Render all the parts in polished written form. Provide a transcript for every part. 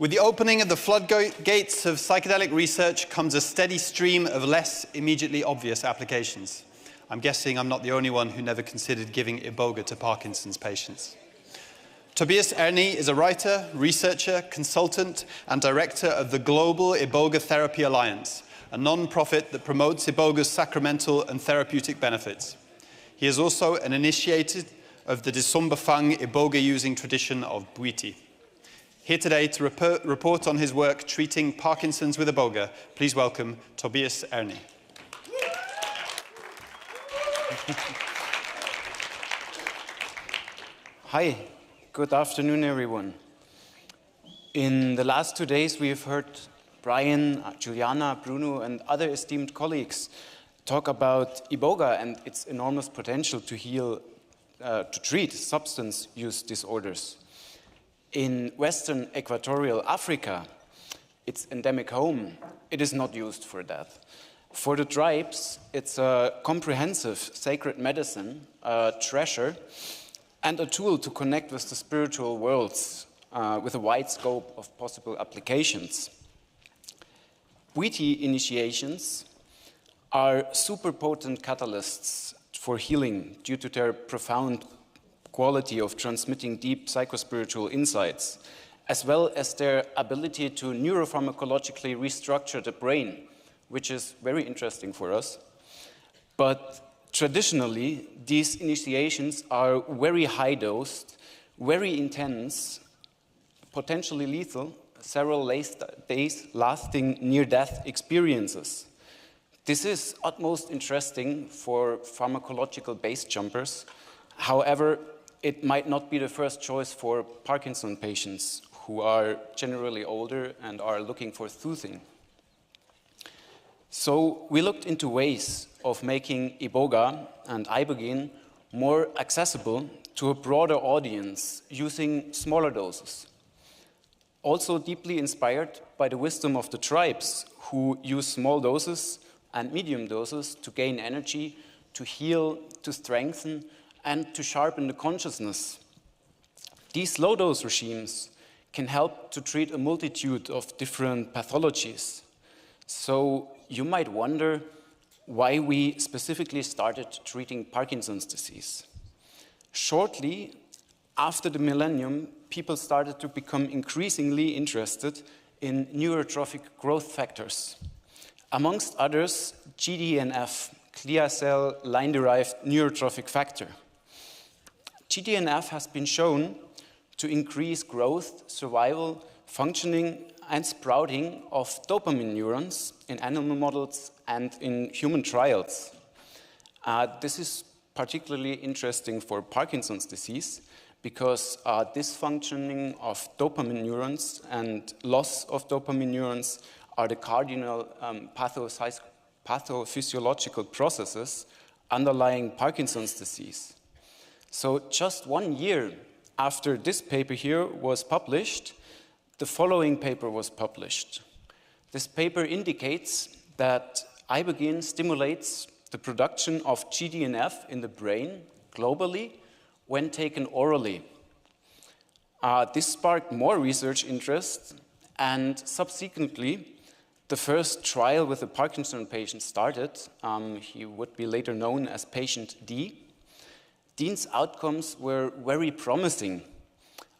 With the opening of the floodgates of psychedelic research comes a steady stream of less immediately obvious applications. I'm guessing I'm not the only one who never considered giving Iboga to Parkinson's patients. Tobias Erny is a writer, researcher, consultant, and director of the Global Iboga Therapy Alliance, a non-profit that promotes Iboga's sacramental and therapeutic benefits. He is also an initiated of the Disumbafang Iboga-using tradition of Bwiti. Here today to report on his work treating Parkinson's with Iboga, please welcome Tobias Erny. Hi, good afternoon everyone. In the last 2 days we have heard Brian, Juliana, Bruno and other esteemed colleagues talk about Iboga and its enormous potential to heal, to treat substance use disorders. In Western Equatorial Africa, its endemic home, it is not used for that. For the tribes, it's a comprehensive sacred medicine, a treasure, and a tool to connect with the spiritual worlds with a wide scope of possible applications. Bwiti initiations are super potent catalysts for healing due to their profound quality of transmitting deep psychospiritual insights, as well as their ability to neuropharmacologically restructure the brain, which is very interesting for us. But traditionally, these initiations are very high-dosed, very intense, potentially lethal, several days lasting near-death experiences. This is utmost interesting for pharmacological base jumpers. However, it might not be the first choice for Parkinson patients who are generally older and are looking for soothing. So we looked into ways of making Iboga and Ibogaine more accessible to a broader audience using smaller doses. Also deeply inspired by the wisdom of the tribes who use small doses and medium doses to gain energy, to heal, to strengthen, and to sharpen the consciousness. These low-dose regimes can help to treat a multitude of different pathologies. So you might wonder why we specifically started treating Parkinson's disease. Shortly after the millennium, people started to become increasingly interested in neurotrophic growth factors. Amongst others, GDNF, clear cell line-derived neurotrophic factor. GDNF has been shown to increase growth, survival, functioning, and sprouting of dopamine neurons in animal models and in human trials. This is particularly interesting for Parkinson's disease because dysfunctioning of dopamine neurons and loss of dopamine neurons are the cardinal pathophysiological processes underlying Parkinson's disease. So just 1 year after this paper here was published, the following paper was published. This paper indicates that Ibogaine stimulates the production of GDNF in the brain globally when taken orally. This sparked more research interest, and subsequently, the first trial with a Parkinson patient started. He would be later known as patient D. Dean's outcomes were very promising,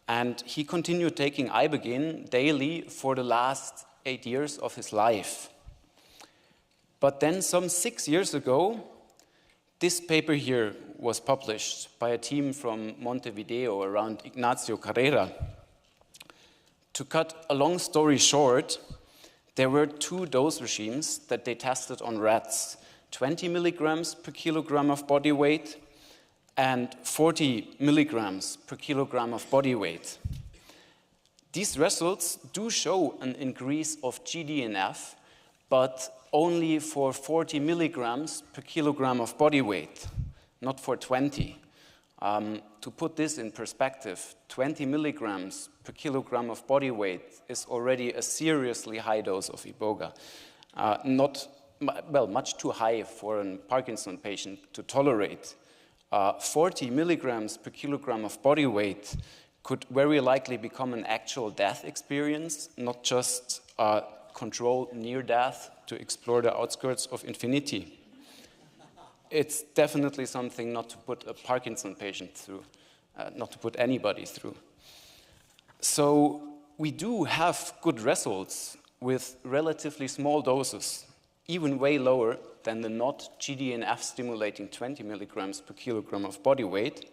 and he continued taking Ibogaine daily for the last 8 years of his life. But then some 6 years ago, this paper here was published by a team from Montevideo around Ignacio Carrera. To cut a long story short, there were 2 dose regimes that they tested on rats, 20 milligrams per kilogram of body weight and 40 milligrams per kilogram of body weight. These results do show an increase of GDNF, but only for 40 milligrams per kilogram of body weight, not for 20. To put this in perspective, 20 milligrams per kilogram of body weight is already a seriously high dose of Iboga. Much too high for a Parkinson patient to tolerate. 40 milligrams per kilogram of body weight could very likely become an actual death experience, not just a controlled near death to explore the outskirts of infinity. It's definitely something not to put a Parkinson patient through, not to put anybody through. So we do have good results with relatively small doses, even way lower than the not GDNF stimulating 20 milligrams per kilogram of body weight.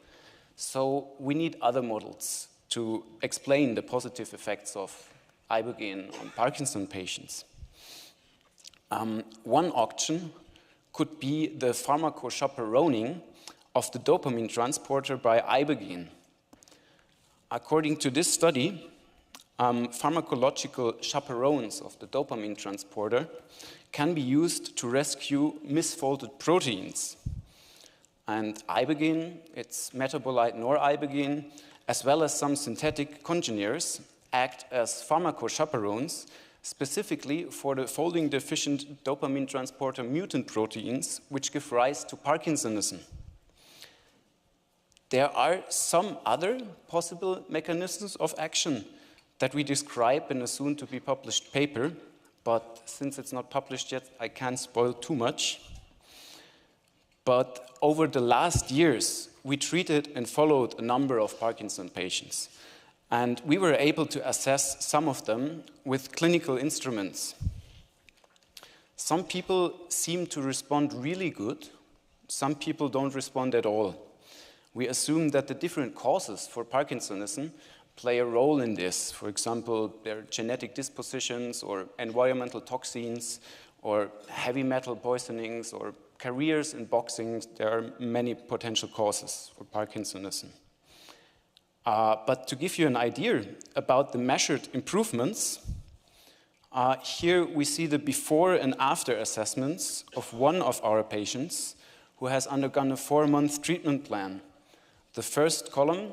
So we need other models to explain the positive effects of Ibogaine on Parkinson patients. One option could be the pharmacochaperoning of the dopamine transporter by Ibogaine. According to this study, pharmacological chaperones of the dopamine transporter can be used to rescue misfolded proteins. And Ibogaine, its metabolite nor-Ibogaine, as well as some synthetic congeners, act as pharmacochaperones specifically for the folding deficient dopamine transporter mutant proteins, which give rise to Parkinsonism. There are some other possible mechanisms of action that we describe in a soon-to-be published paper, but since it's not published yet, I can't spoil too much. But over the last years, we treated and followed a number of Parkinson patients, and we were able to assess some of them with clinical instruments. Some people seem to respond really good, some people don't respond at all. We assume that the different causes for Parkinsonism play a role in this. For example, their genetic dispositions or environmental toxins or heavy metal poisonings or careers in boxing. There are many potential causes for Parkinsonism. But to give you an idea about the measured improvements, here we see the before and after assessments of one of our patients who has undergone a 4-month treatment plan. The first column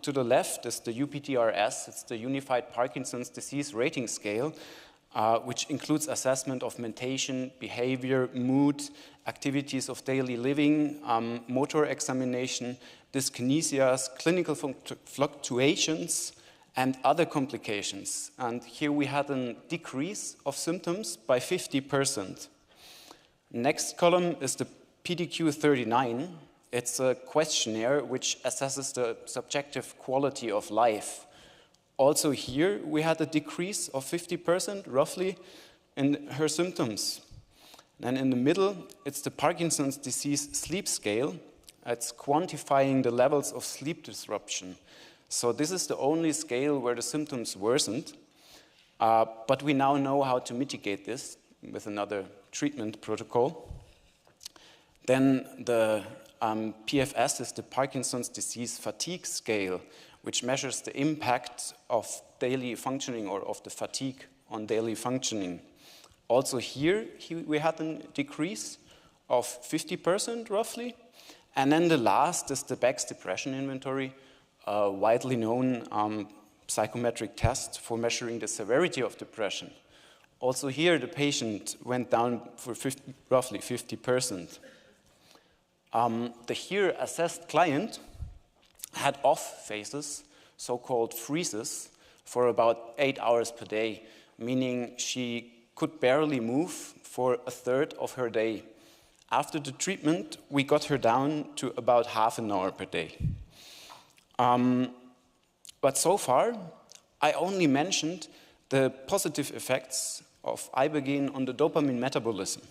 to the left is the UPDRS, it's the Unified Parkinson's Disease Rating Scale, which includes assessment of mentation, behavior, mood, activities of daily living, motor examination, dyskinesias, clinical fluctuations, and other complications. And here we had a decrease of symptoms by 50%. Next column is the PDQ-39. It's a questionnaire which assesses the subjective quality of life. Also here, we had a decrease of 50%, roughly, in her symptoms. And in the middle, it's the Parkinson's disease sleep scale. It's quantifying the levels of sleep disruption. So this is the only scale where the symptoms worsened. But we now know how to mitigate this with another treatment protocol. Then the PFS is the Parkinson's disease fatigue scale, which measures the impact of daily functioning or of the fatigue on daily functioning. Also here, we had a decrease of 50% roughly. And then the last is the Beck's Depression Inventory, a widely known psychometric test for measuring the severity of depression. Also here, the patient went down for roughly 50%. The here assessed client had off phases, so-called freezes, for about 8 hours per day, meaning she could barely move for a third of her day. After the treatment, we got her down to about half an hour per day. But so far, I only mentioned the positive effects of Ibogaine on the dopamine metabolism.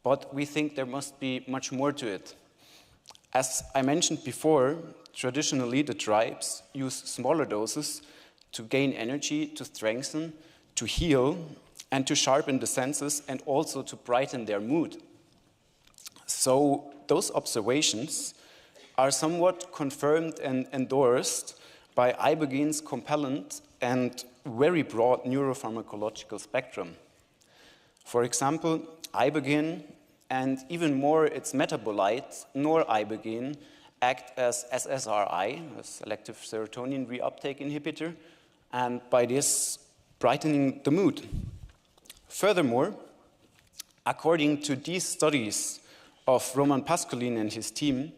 But we think there must be much more to it. As I mentioned before, traditionally the tribes use smaller doses to gain energy, to strengthen, to heal, and to sharpen the senses, and also to brighten their mood. So those observations are somewhat confirmed and endorsed by Ibogaine's compellant and very broad neuropharmacological spectrum. For example, Ibogaine and even more its metabolite, nor-Ibogaine, act as SSRI, a selective serotonin reuptake inhibitor, and by this brightening the mood. Furthermore, according to these studies of Roman Pascolin and his team,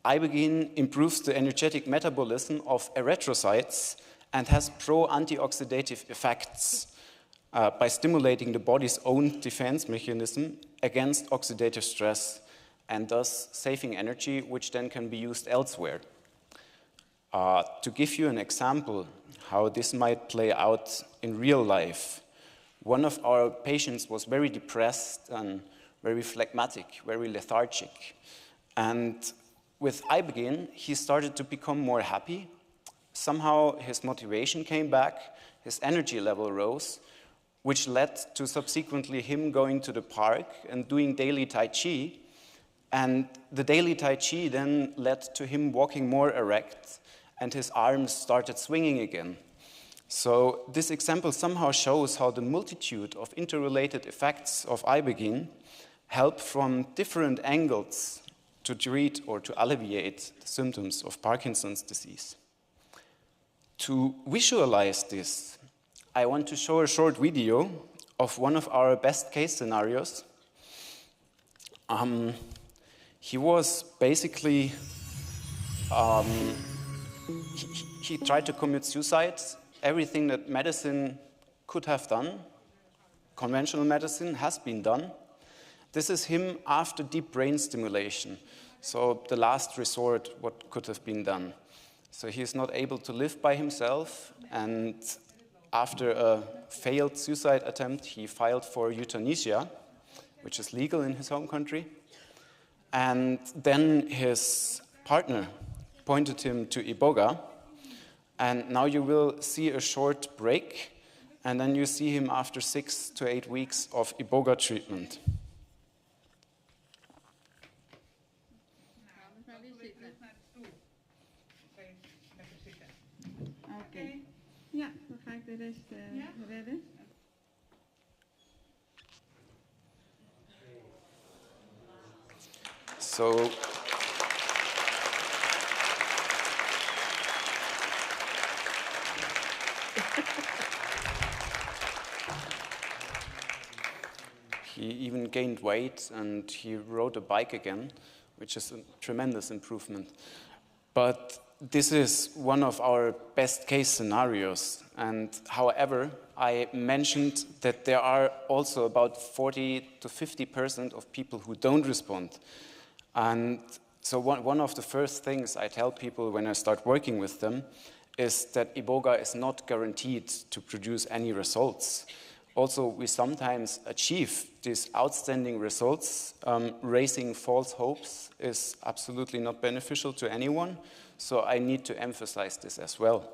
Ibogaine improves the energetic metabolism of erythrocytes and has pro-antioxidative effects by stimulating the body's own defense mechanism against oxidative stress and thus saving energy, which then can be used elsewhere. To give you an example how this might play out in real life, one of our patients was very depressed and very phlegmatic, very lethargic. And with Ibogaine, he started to become more happy. Somehow his motivation came back, his energy level rose, which led to subsequently him going to the park and doing daily Tai Chi. And the daily Tai Chi then led to him walking more erect, and his arms started swinging again. So this example somehow shows how the multitude of interrelated effects of Ibogaine help from different angles to treat or to alleviate the symptoms of Parkinson's disease. To visualize this, I want to show a short video of one of our best case scenarios. He was basically, he tried to commit suicide. Everything that medicine could have done, conventional medicine, has been done. This is him after deep brain stimulation. So the last resort, what could have been done. So he's not able to live by himself, and after a failed suicide attempt, he filed for euthanasia, which is legal in his home country. And then his partner pointed him to Iboga. And now you will see a short break, and then you see him after 6 to 8 weeks of Iboga treatment. Oké. Ja, dan ga ik de rest redden. So he even gained weight and he rode a bike again, which is a tremendous improvement. But this is one of our best case scenarios. And however, I mentioned that there are also about 40 to 50% of people who don't respond. And so one of the first things I tell people when I start working with them is that Iboga is not guaranteed to produce any results. Also, we sometimes achieve these outstanding results. Raising false hopes is absolutely not beneficial to anyone, so I need to emphasize this as well.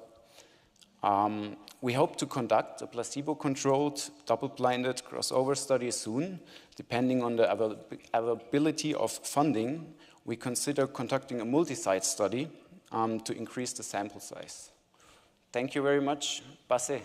We hope to conduct a placebo-controlled, double-blinded crossover study soon. Depending on the availability of funding, we consider conducting a multi-site study to increase the sample size. Thank you very much. Passez.